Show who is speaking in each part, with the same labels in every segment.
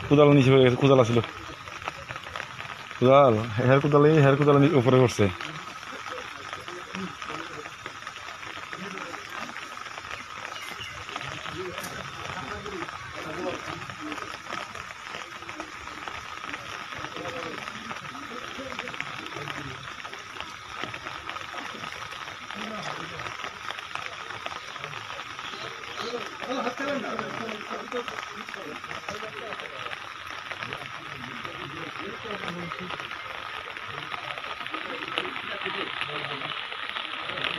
Speaker 1: কোদাল নিচে হয়ে গেছে, কোদাল ছিল, কোদাল হেয়ার কোদাল উপরে করছে।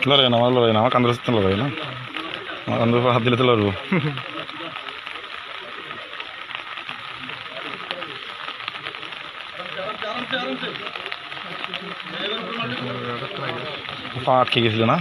Speaker 1: লড়াই না আমার কান্দার সাথে লড়াই না, আমার কান্দার হাত দিলে তো লড়বো। পা আটকে গেছিল না?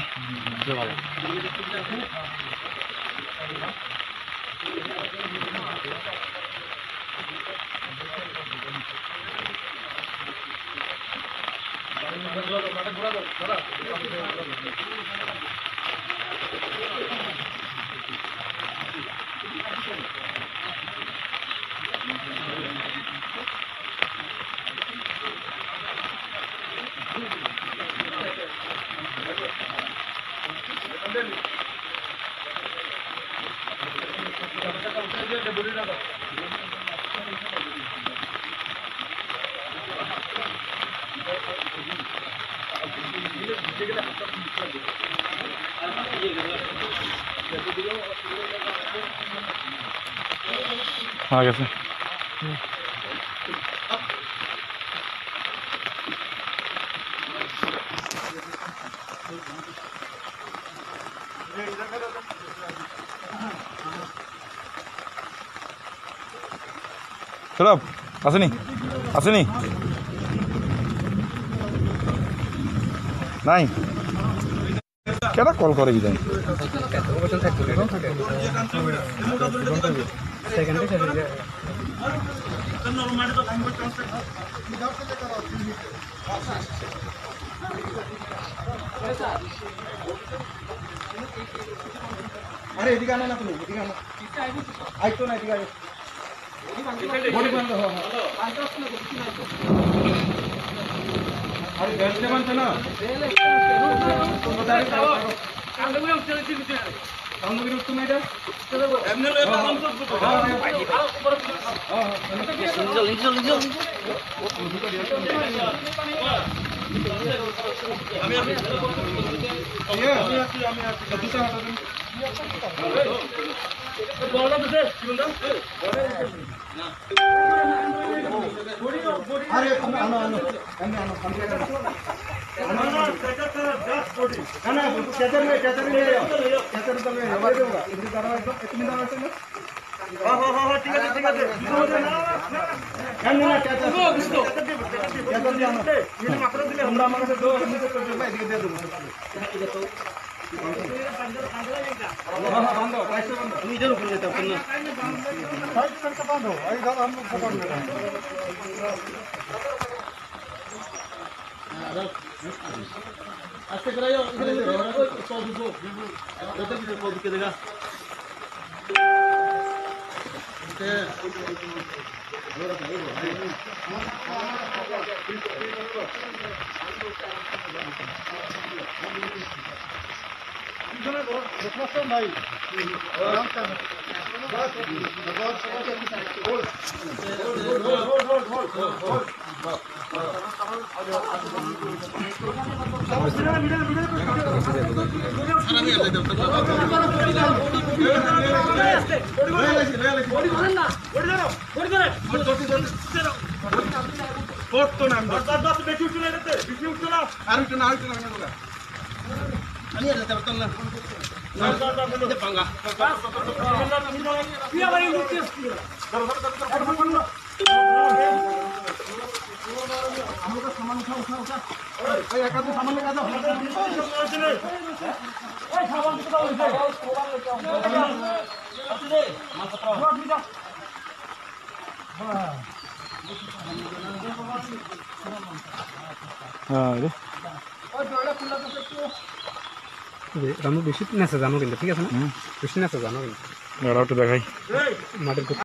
Speaker 1: आ गया चलो আসেনি আসেনি নাই কেডা কল করে কি জানি
Speaker 2: अरे एदिকে আনো না তুমি এদিকে আনো আইতো না এদিকে আইতো বডি বন্ধ हो अरे गैसले बनते ना कांदগুলো উঠতে দিতে কাंदগুলো উঠতে মেডা এমনে লয়ে আরাম করব নিচল আমি দুটো হাত দিন বলনা দে জীবনদা না अरे आनो एमने आनो कंप्लीट आनो जस्ट बॉडी ना कैचर में कैचर तो मैं हवा दूंगा इधर करो इतनी दाव है ना हां ठीक है एमने ना कैचर कैचर आनो ये मात्र दिले हमरा माने से दो हमने से कर दे मैं दे दूंगा हां बंदो कैसे बंदो तुम इधर ऊपर लेते हो ना साइड से बंदो आई हम लोग पकड़ लेंगे आस्ते कराइयो इधर सौ दो उधर भी को दिखे देगा भाई सामान उठा सामान लगा दो রামু বেশি নেছে জানো কিন্তু ঠিক আছে না বেশি নেছে জানো কিন্তু দেখাই মাটির